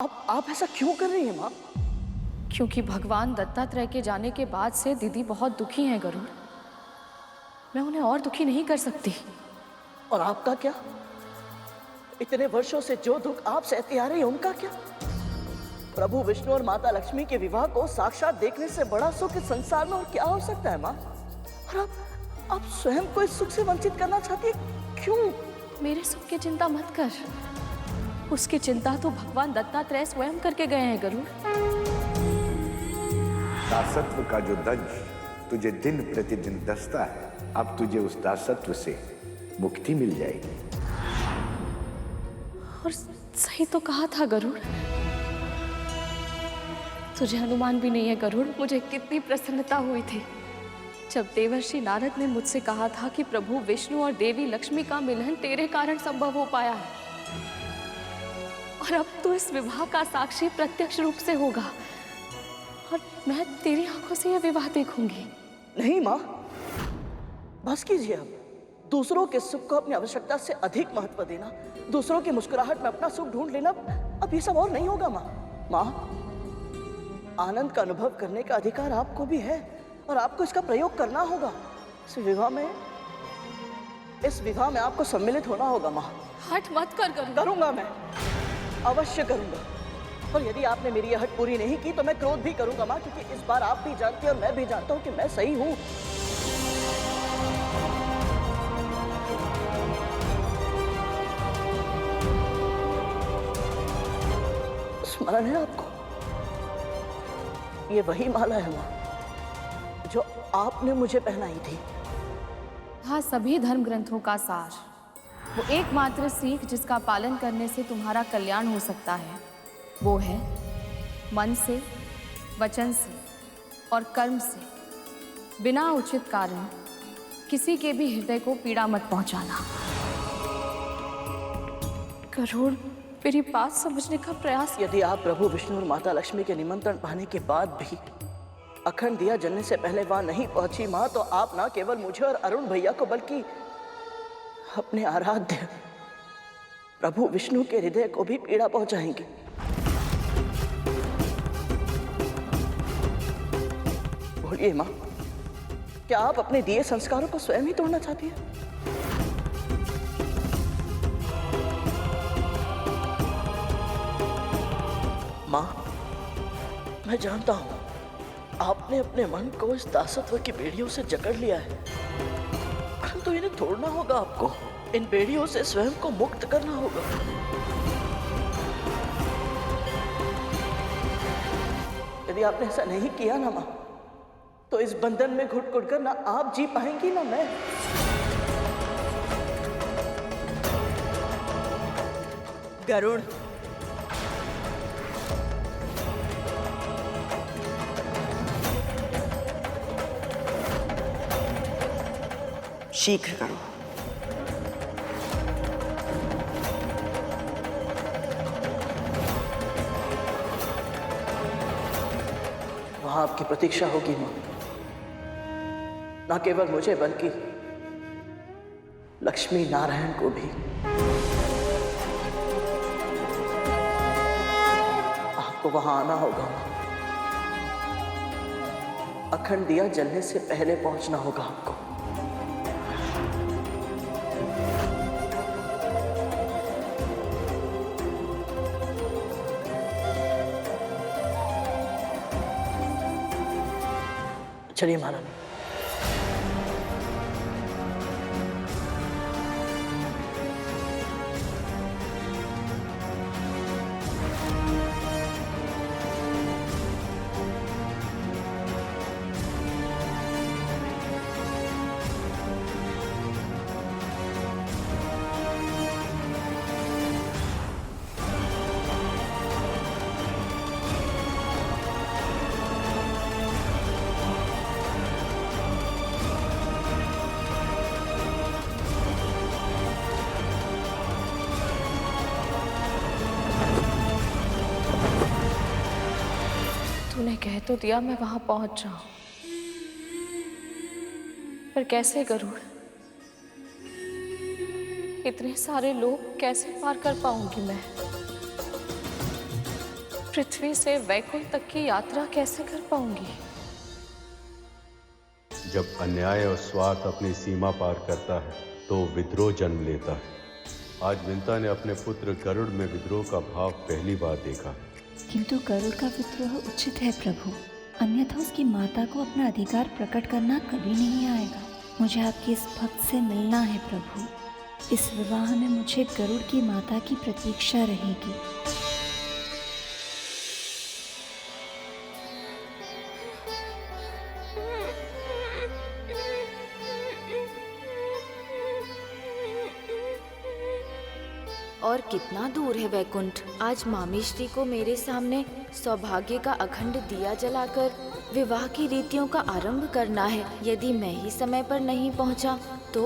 अब आप ऐसा क्यों कर रही हैं माँ? क्योंकि भगवान दत्तात्रेय के जाने के बाद से दीदी बहुत दुखी हैं गरुड़। मैं उन्हें और दुखी नहीं कर सकती। और आपका क्या? इतने वर्षों से जो दुख आप सहती आ रही हैं उनका क्या? प्रभु विष्णु और माता लक्ष्मी के विवाह को साक्षात देखने से बड़ा सुख इस संसार में और क्या हो सकता है माँ? और आप स्वयं को इस सुख से वंचित करना चाहती है, क्यों? मेरे सुख की चिंता मत कर, उसकी चिंता तो भगवान दत्तात्रेय स्वयं करके गए हैं गरुड़। दासत्व का जो दंश तुझे दिन प्रतिदिन दसता है, अब तुझे उस दासत्व से मुक्ति मिल जाएगी। और सही तो कहा था गरुड़। तुझे अनुमान भी नहीं है गरुड़, मुझे कितनी प्रसन्नता हुई थी जब देवर्षि नारद ने मुझसे कहा था कि प्रभु विष्णु और देवी लक्ष्मी का मिलन तेरे कारण संभव हो पाया है। और अब तो इस विवाह का साक्षी प्रत्यक्ष रूप से होगा और मैं तेरी आंखों से यह विवाह देखूंगी। नहीं माँ, बस कीजिए। अब दूसरों के सुख को अपनी आवश्यकता से अधिक महत्व देना, दूसरों की मुस्कुराहट में अपना सुख ढूंढ लेना, अब ये सब और नहीं होगा माँ। माँ, आनंद का अनुभव करने का अधिकार आपको भी है और आपको इसका प्रयोग करना होगा। इस विवाह में आपको सम्मिलित होना होगा माँ। हट मत कर गरुड़। करूंगा, मैं अवश्य करूंगा। और यदि आपने मेरी यह हट पूरी नहीं की तो मैं क्रोध भी करूंगा माँ, क्योंकि इस बार आप भी जानते हैं और मैं भी जानता हूं कि मैं सही हूं। स्मरण है आपको? ये वही माला है माँ जो आपने मुझे पहनाई थी। हाँ, सभी धर्म ग्रंथों का सार, वो एकमात्र सीख जिसका पालन करने से तुम्हारा कल्याण हो सकता है, वो है मन से, वचन से और कर्म से बिना उचित कारण किसी के भी हृदय को पीड़ा मत पहुंचाना। गरुड़, मेरी बात समझने का प्रयास। यदि आप प्रभु विष्णु और माता लक्ष्मी के निमंत्रण पाने के बाद भी अखंड दिया जलने से पहले वहां नहीं पहुंची माँ, तो आप न केवल मुझे और अरुण भैया को बल्कि अपने आराध्य प्रभु विष्णु के हृदय को भी पीड़ा पहुंचाएंगे। बोलिए माँ, क्या आप अपने दिए संस्कारों को स्वयं ही तोड़ना चाहती हैं? माँ, मैं जानता हूं आपने अपने मन को इस दासत्व की बेड़ियों से जकड़ लिया है, परंतु इन्हें तोड़ना होगा आपको। इन बेड़ियों से स्वयं को मुक्त करना होगा। यदि आपने ऐसा नहीं किया ना माँ, तो इस बंधन में घुट घुट कर ना आप जी पाएंगी ना मैं। गरुड़, शीघ्र करो। वहां आपकी प्रतीक्षा होगी मां, ना केवल मुझे बल्कि लक्ष्मी नारायण को भी। आपको वहां आना होगा मां। अखंड दिया जलने से पहले पहुंचना होगा आपको। चलिए महाराज। तूने कह तो दिया मैं वहां पहुंच जाऊं, पर कैसे गरुड़? इतने सारे लोग कैसे पार कर पाऊंगी मैं? पृथ्वी से वैकुंठ तक की यात्रा कैसे कर पाऊंगी? जब अन्याय और स्वार्थ अपनी सीमा पार करता है तो विद्रोह जन्म लेता है। आज विंता ने अपने पुत्र गरुड़ में विद्रोह का भाव पहली बार देखा। किंतु गरुड़ का विद्रोह उचित है प्रभु, अन्यथा उसकी माता को अपना अधिकार प्रकट करना कभी नहीं आएगा। मुझे आपके इस भक्त से मिलना है प्रभु। इस विवाह में मुझे गरुड़ की माता की प्रतीक्षा रहेगी। और कितना दूर है वैकुंठ? आज मामी श्री को मेरे सामने सौभाग्य का अखंड दिया जलाकर विवाह की रीतियों का आरंभ करना है। यदि मैं ही समय पर नहीं पहुंचा तो?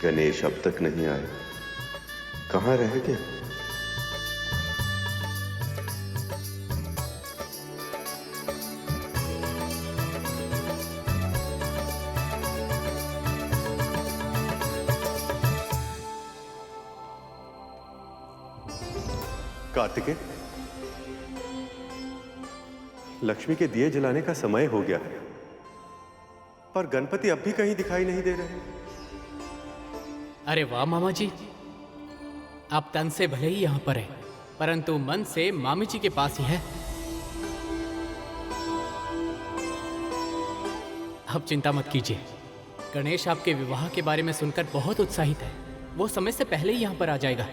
गणेश अब तक नहीं आए, कहाँ रह गए? कार्तिकेय, लक्ष्मी के दिए जलाने का समय हो गया है, पर गणपति अब भी कहीं दिखाई नहीं दे रहे। अरे वाह मामा जी, आप तन से भले ही यहाँ पर हैं, परंतु मन से मामी जी के पास ही है। अब चिंता मत कीजिए, गणेश आपके विवाह के बारे में सुनकर बहुत उत्साहित है। वो समय से पहले ही यहाँ पर आ जाएगा।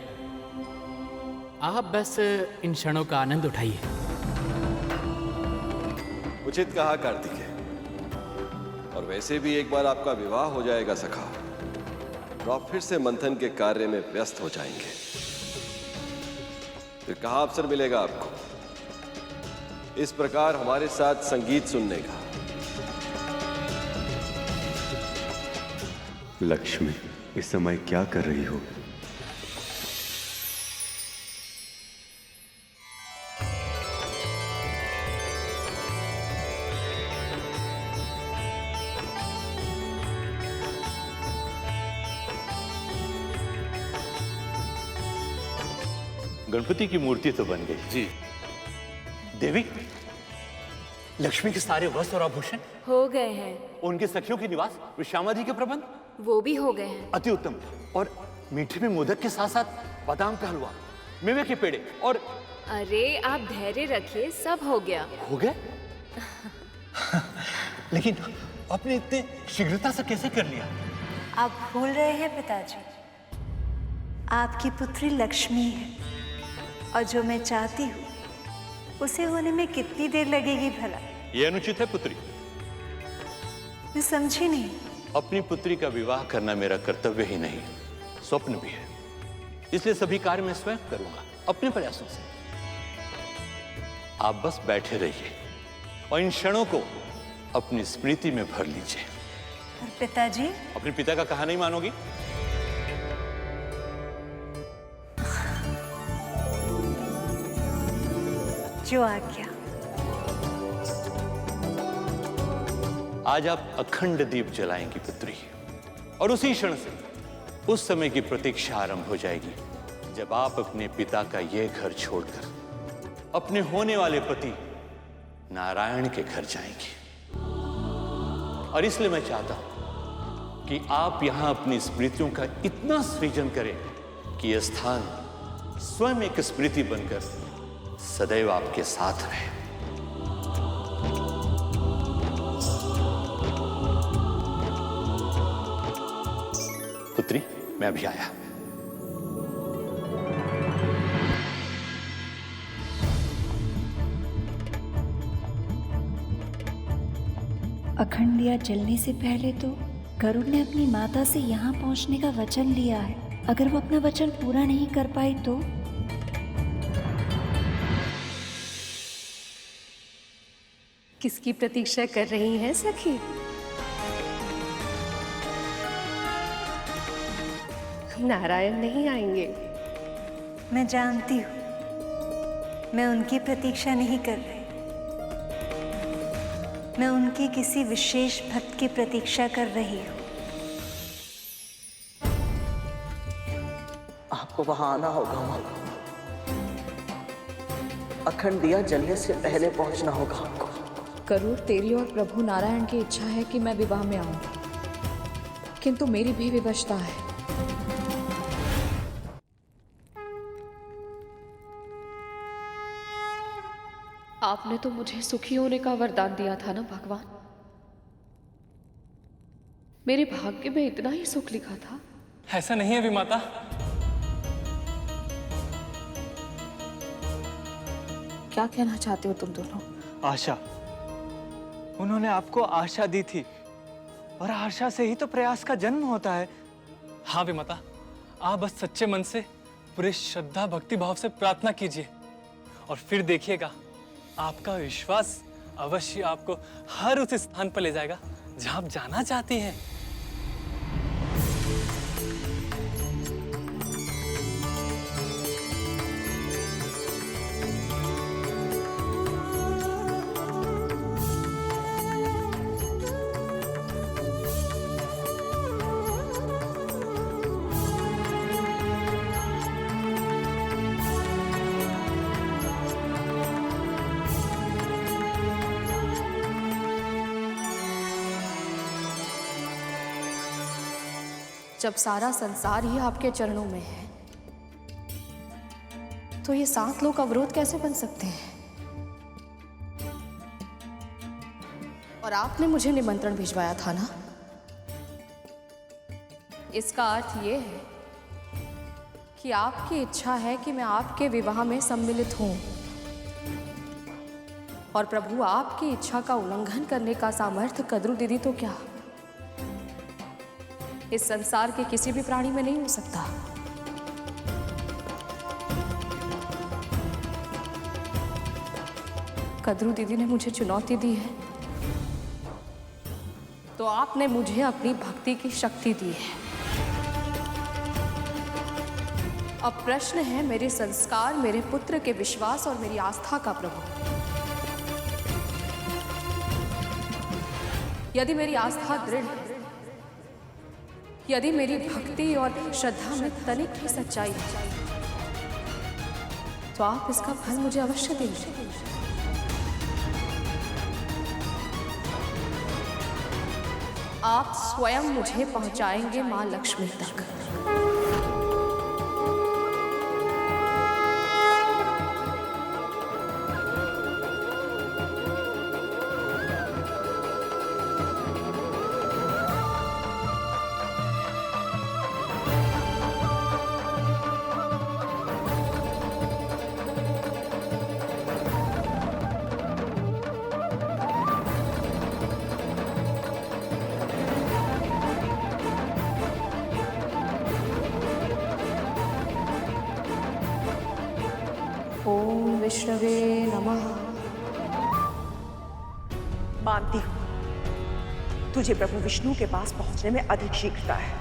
आप बस इन क्षणों का आनंद उठाइए। उचित कहा कार्तिकेय, और वैसे भी एक बार आपका विवाह हो जाएगा सखा, तो आप फिर से मंथन के कार्य में व्यस्त हो जाएंगे। फिर कहाँ अवसर मिलेगा आपको इस प्रकार हमारे साथ संगीत सुनने का? लक्ष्मी इस समय क्या कर रही हो? गणपति की मूर्ति तो बन गई जी। देवी, लक्ष्मी के सारे वस्त्र और आभूषण हो गए हैं। उनके सखियों के निवास विश्रामादि के प्रबंध वो भी हो गए हैं। अति उत्तम। और मीठे में मोदक के साथ साथ बादाम का हलवा, मेवे के पेड़े और अरे आप धैर्य रखिए, सब हो गया। हो गए? लेकिन आपने इतने शीघ्रता से कैसे कर लिया? आप भूल रहे हैं पिताजी, आपकी पुत्री लक्ष्मी है, और जो मैं चाहती हूँ उसे होने में कितनी देर लगेगी भला? यह अनुचित है पुत्री। मैं समझी नहीं। अपनी पुत्री का विवाह करना मेरा कर्तव्य ही नहीं, स्वप्न भी है। इसलिए सभी कार्य मैं स्वयं करूंगा अपने प्रयासों से। आप बस बैठे रहिए और इन क्षणों को अपनी स्मृति में भर लीजिए। और पिताजी? अपने पिता का कहा नहीं मानोगी? जो आज्ञा। आज आप अखंड दीप जलाएंगी पुत्री, और उसी क्षण से उस समय की प्रतीक्षा आरंभ हो जाएगी जब आप अपने पिता का यह घर छोड़कर अपने होने वाले पति नारायण के घर जाएंगी। और इसलिए मैं चाहता हूं कि आप यहां अपनी स्मृतियों का इतना सृजन करें कि यह स्थान स्वयं एक स्मृति बनकर सदैव आपके साथ रहे। पुत्री, मैं अभी आया। अखंड दिया जलने से पहले तो गरुड़ ने अपनी माता से यहाँ पहुँचने का वचन लिया है। अगर वो अपना वचन पूरा नहीं कर पाई तो? किसकी प्रतीक्षा कर रही हैं सखी? नारायण नहीं आएंगे। मैं जानती हूँ, मैं उनकी प्रतीक्षा नहीं कर रही। मैं उनके किसी विशेष भक्त की प्रतीक्षा कर रही हूँ। आपको वहां आना होगा माँ। अखंड दिया जलने से पहले पहुंचना होगा आपको। गरुड़, तेरी और प्रभु नारायण की इच्छा है कि मैं विवाह में आऊं, किंतु मेरी भी विवशता है। आपने तो मुझे सुखी होने का वरदान दिया था ना भगवान। मेरे भाग्य में इतना ही सुख लिखा था। ऐसा नहीं है विमाता। क्या कहना चाहते हो तुम दोनों? आशा, उन्होंने आपको आशा दी थी और आशा से ही तो प्रयास का जन्म होता है। हाँ विमाता, आप बस सच्चे मन से पूरे श्रद्धा भक्ति भाव से प्रार्थना कीजिए और फिर देखिएगा आपका विश्वास अवश्य आपको हर उस स्थान पर ले जाएगा जहां आप जाना चाहती हैं। जब सारा संसार ही आपके चरणों में है, तो ये 7 लोग अवरोध कैसे बन सकते हैं? और आपने मुझे निमंत्रण भिजवाया था ना। इसका अर्थ ये है कि आपकी इच्छा है कि मैं आपके विवाह में सम्मिलित हूं, और प्रभु आपकी इच्छा का उल्लंघन करने का सामर्थ्य कद्रू दीदी तो क्या, इस संसार के किसी भी प्राणी में नहीं हो सकता। कद्रू दीदी ने मुझे चुनौती दी है, तो आपने मुझे अपनी भक्ति की शक्ति दी है। अब प्रश्न है मेरे संस्कार, मेरे पुत्र के विश्वास और मेरी आस्था का प्रभु। यदि मेरी आस्था दृढ़ है, यदि मेरी भक्ति और श्रद्धा में तनिक भी सच्चाई है, तो आप इसका फल मुझे अवश्य देंगे। आप स्वयं मुझे पहुंचाएंगे मां लक्ष्मी तक। ओम विष्णवे नमः। मानती हूं तुझे प्रभु विष्णु के पास पहुंचने में अधिक शीघ्रता है।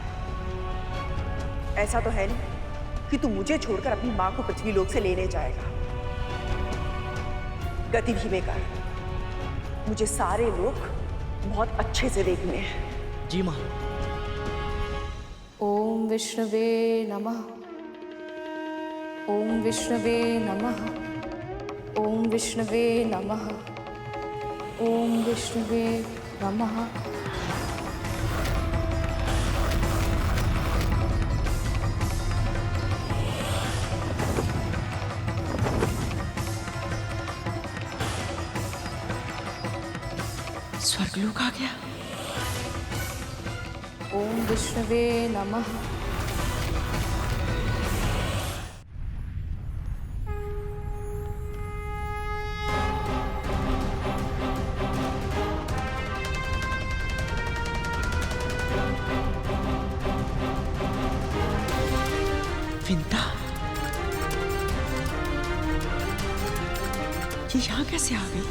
ऐसा तो है नहीं कि तू मुझे छोड़कर अपनी मां को पृथ्वीलोक से लेने जाएगा। गति धीमे कर, मुझे सारे लोग बहुत अच्छे से देखने हैं। जी मां। ओम विष्णवे नमः। ओम विष्णवे नमः। ओम विष्णवे नमः। ओम विष्णवे नमः। स्वर्गलोक आ गया। ओम विष्णवे नमः। विंता, ये यहाँ कैसे आ गई?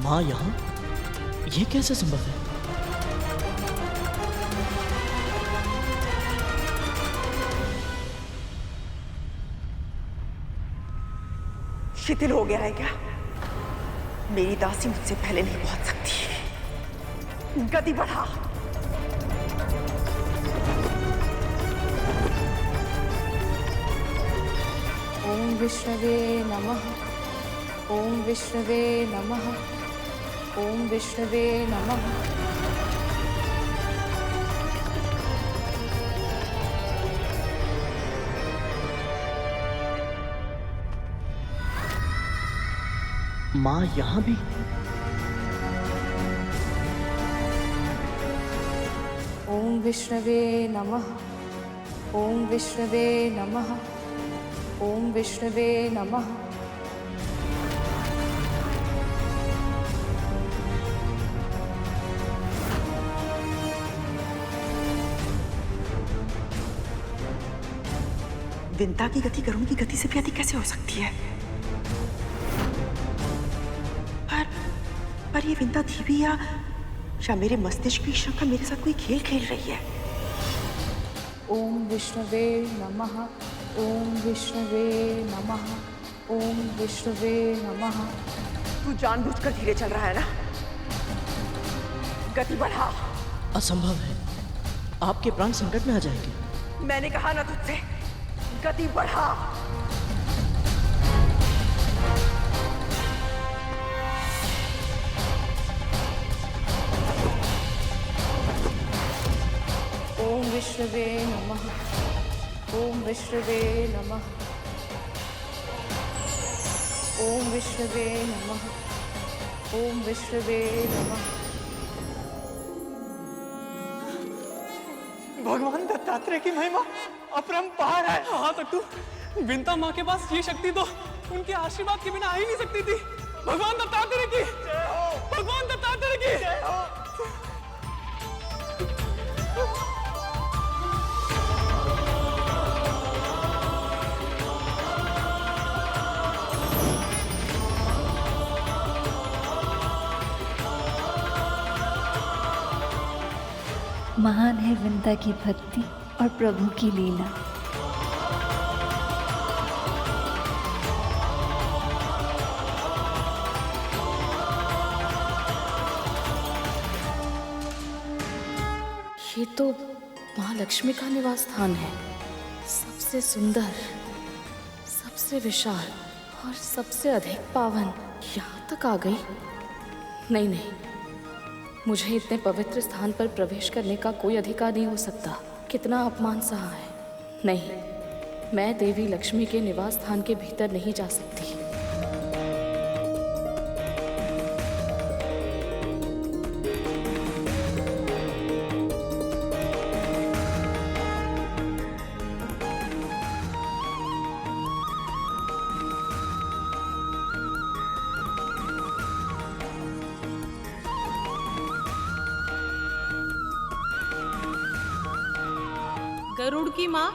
माँ यहाँ? ये कैसे संभव है? शिथिल हो गया है क्या? मेरी दासी मुझसे पहले नहीं पहुंच सकती। गति बढ़ा। ओम विष्णवे नमः। ओम विष्णवे नमः। ओम विष्णवे नमः। माँ यहाँ भी? ओम विष्णवे नमः। ओम विष्णवे नमः। ओम विष्णवे नमः। विंता की गति गरुड़ की गति से भी अधिक कैसे हो सकती है? पर ये विंता थी भी या मेरे मस्तिष्क की शंका मेरे साथ कोई खेल खेल रही है? ओम विष्णवे नमः। ओम विष्णवे नमः। ओम विष्णवे नमः। तू जानबूझकर धीरे चल रहा है ना? गति बढ़ा। असंभव है, आपके प्राण संकट में आ जाएंगे। मैंने कहा ना तुझसे, गति बढ़ा। ओम विष्णवे नमः। ओम विष्णवे नमः। ओम विष्णवे नमः। ओम विष्णवे नमः। भगवान दत्तात्रेय की महिमा अपरंपार है। हाँ तट्टू, विंता माँ के पास ये शक्ति तो उनके आशीर्वाद के बिना आ ही नहीं सकती थी। भगवान दत्तात्रेय की, भगवान दत्तात्रेय की। महान है विंता की भक्ति और प्रभु की लीला। ये तो माँ लक्ष्मी का निवास स्थान है। सबसे सुंदर, सबसे विशाल और सबसे अधिक पावन। यहाँ तक आ गई? नहीं नहीं, मुझे इतने पवित्र स्थान पर प्रवेश करने का कोई अधिकार नहीं हो सकता। कितना अपमान सहा है। नहीं, मैं देवी लक्ष्मी के निवास स्थान के भीतर नहीं जा सकती। गरुड़ की माँ,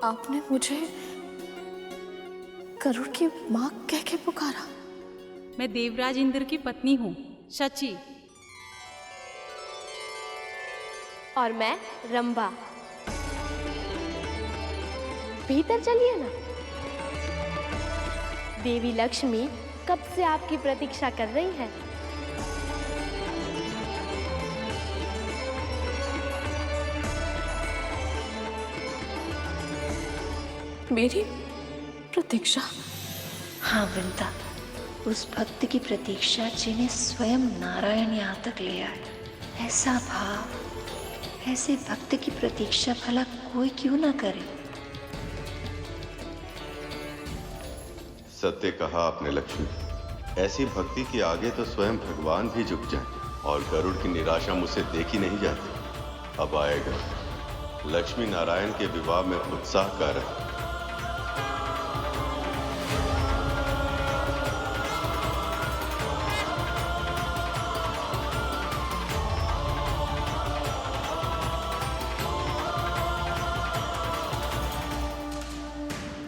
आपने मुझे गरुड़ की माँ कह के पुकारा? मैं देवराज इंद्र की पत्नी हूँ, शची। और मैं रंभा। भीतर चलिए ना। देवी लक्ष्मी कब से आपकी प्रतीक्षा कर रही है। मेरी प्रतीक्षा? हाँ विंता, उस भक्त की प्रतीक्षा जिन्हें स्वयं नारायण यहाँ तक ले आए। ऐसा भाव, ऐसे भक्त की प्रतीक्षा भला कोई क्यों ना करे। सत्य कहा आपने लक्ष्मी। ऐसी भक्ति के आगे तो स्वयं भगवान भी झुक जाएं। और गरुड़ की निराशा मुझसे देखी नहीं जाती। अब आएगा। लक्ष्मी नारायण के विवाह में उत्साह का रहे।